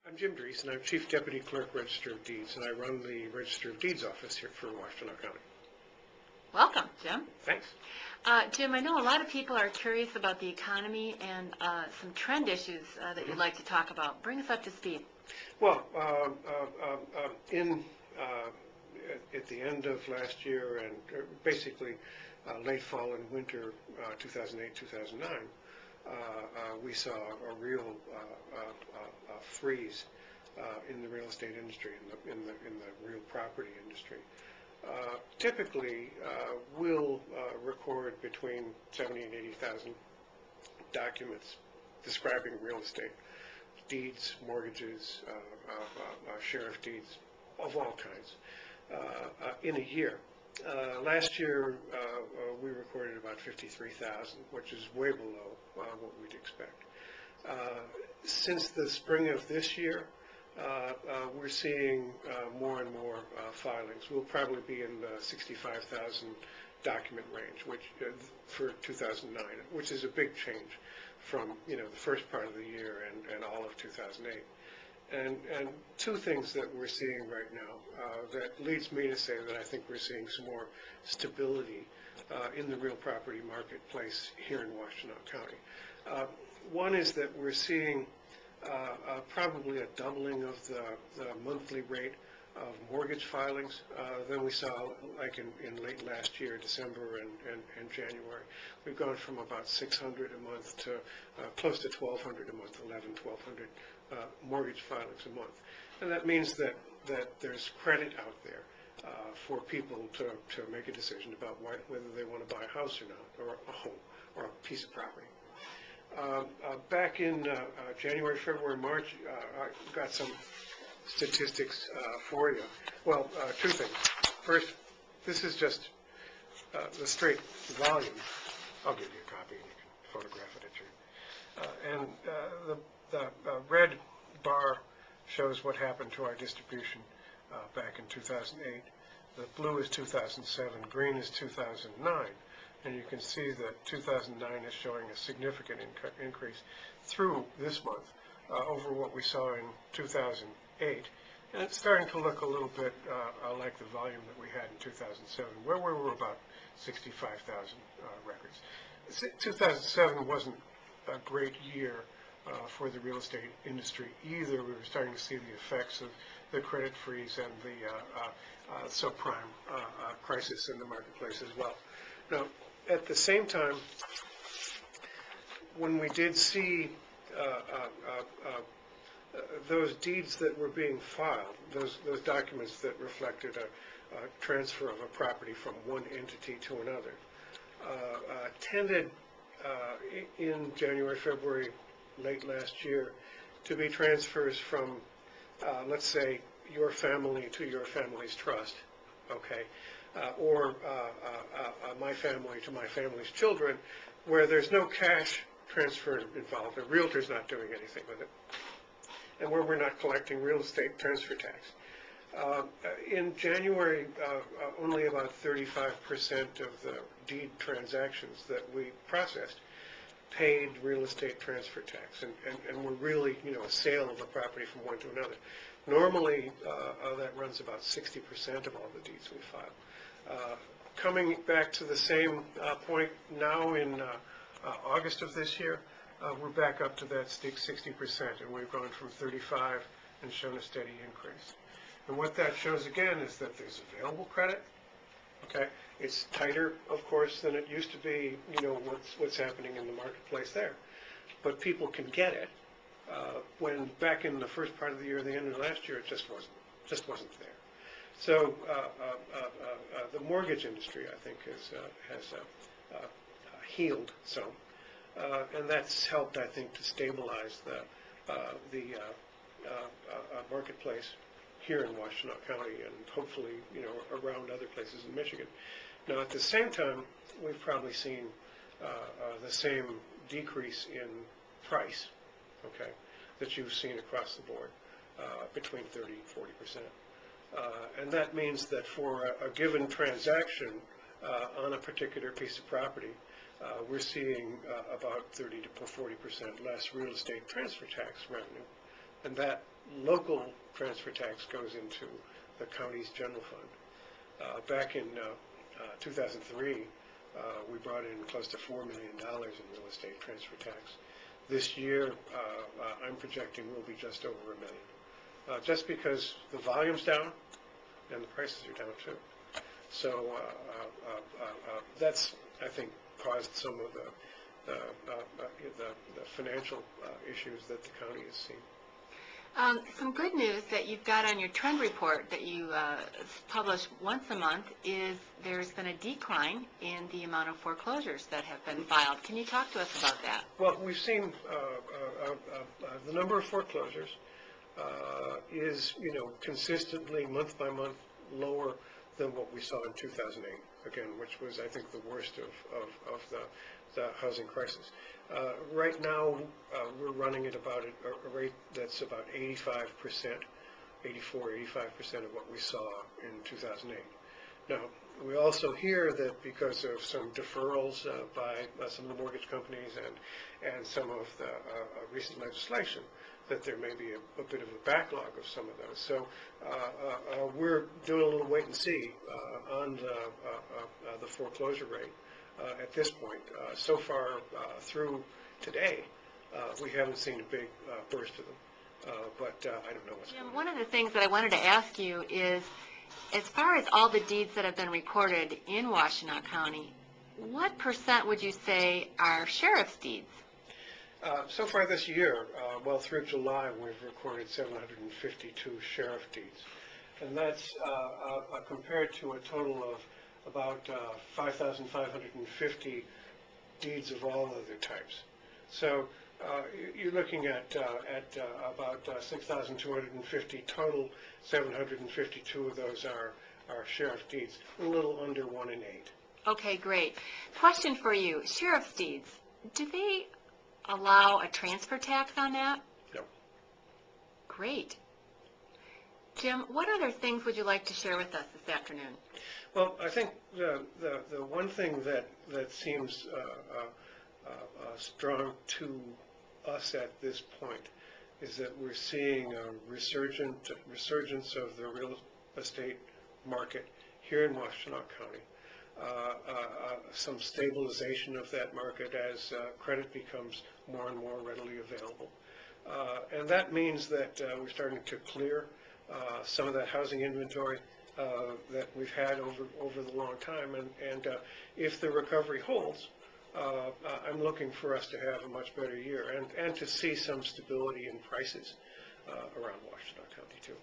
I'm Jim Dries, and I'm Chief Deputy Clerk Register of Deeds, and I run the Register of Deeds office here for Washtenaw County. Welcome, Jim. Thanks. Jim, I know a lot of people are curious about the economy and some trend issues that you'd like to talk about. Bring us up to speed. Well, at the end of last year and basically late fall and winter 2008, 2009, we saw a real freeze in the real estate industry, in the real property industry. Typically, we'll record between 70 and 80,000 documents describing real estate, deeds, mortgages, sheriff deeds of all kinds in a year. Last year, we recorded about 53,000, which is way below what we'd expect. Since the spring of this year, we're seeing more and more filings. We'll probably be in the 65,000 document range, which for 2009, which is a big change from the first part of the year and all of 2008. And two things that we're seeing right now that leads me to say that I think we're seeing some more stability in the real property marketplace here in Washtenaw County. One is that we're seeing probably a doubling of the monthly rate of mortgage filings than we saw like in late last year, December and January. We've gone from about 600 a month to close to 1,200 a month, 1,200 mortgage filings a month. And that means that there's credit out there for people to make a decision about whether they want to buy a house or not, or a home, or a piece of property. Back in January, February, March, I got some statistics for you. Well, two things. First, this is just the straight volume. I'll give you a copy and you can photograph it at your. And the red bar shows what happened to our distribution back in 2008. The blue is 2007. Green is 2009. And you can see that 2009 is showing a significant increase through this month over what we saw in 2008. And it's starting to look a little bit like the volume that we had in 2007, where we were about 65,000 records. 2007 wasn't a great year for the real estate industry either. We were starting to see the effects of the credit freeze and the subprime crisis in the marketplace as well. Now, at the same time, when we did see those deeds that were being filed, those documents that reflected a transfer of a property from one entity to another, tended in January, February, late last year, to be transfers from, let's say, your family to your family's trust, okay? Or my family to my family's children, where there's no cash transfer involved. The realtor's not doing anything with it, and where we're not collecting real estate transfer tax. In January, only about 35% of the deed transactions that we processed paid real estate transfer tax, and were really, a sale of a property from one to another. Normally, that runs about 60% of all the deeds we file. Coming back to the same point now in August of this year, we're back up to that 60%, and we've gone from 35 and shown a steady increase. And what that shows again is that there's available credit. Okay, it's tighter, of course, than it used to be. What's happening in the marketplace there, but people can get it. When back in the first part of the year, the end of last year, it just wasn't there. So the mortgage industry, I think, has healed some, and that's helped, I think, to stabilize the marketplace here in Washtenaw County, and hopefully, around other places in Michigan. Now, at the same time, we've probably seen the same decrease in price, okay, that you've seen across the board, between 30 and 40%. And that means that for a given transaction on a particular piece of property, we're seeing about 30 to 40% less real estate transfer tax revenue and that local transfer tax goes into the county's general fund. Back in 2003, we brought in close to $4 million in real estate transfer tax. This year, I'm projecting we'll be just over $1 million, just because the volume's down and the prices are down too. So that's, I think, caused some of the financial issues that the county has seen. Some good news that you've got on your trend report that you publish once a month is there's been a decline in the amount of foreclosures that have been filed. Can you talk to us about that? Well, we've seen the number of foreclosures is, consistently month by month lower than what we saw in 2008, again, which was, I think, the worst of the housing crisis. Right now, we're running at about a rate that's about 85%, 85% of what we saw in 2008. Now, we also hear that because of some deferrals by some of the mortgage companies and some of the recent legislation, that there may be a bit of a backlog of some of those. So we're doing a little wait and see on the foreclosure rate at this point. So far through today, we haven't seen a big burst of them, but I don't know what's going on. One of the things that I wanted to ask you is, as far as all the deeds that have been recorded in Washtenaw County, what % would you say are sheriff's deeds? So far this year, well, through July, we've recorded 752 sheriff deeds, and that's compared to a total of about 5,550 deeds of all other types. So you're looking at about 6,250 total. 752 of those are sheriff deeds, a little under 1 in 8. Okay, great. Question for you: sheriff's deeds, do they allow a transfer tax on that? No. Great. Jim, what other things would you like to share with us this afternoon? Well, I think the one thing that seems strong to us at this point is that we're seeing a resurgence of the real estate market here in Washtenaw County. Some stabilization of that market as credit becomes more and more readily available. And that means that we're starting to clear some of that housing inventory that we've had over the long time. And if the recovery holds, I'm looking for us to have a much better year and to see some stability in prices around Washtenaw County too.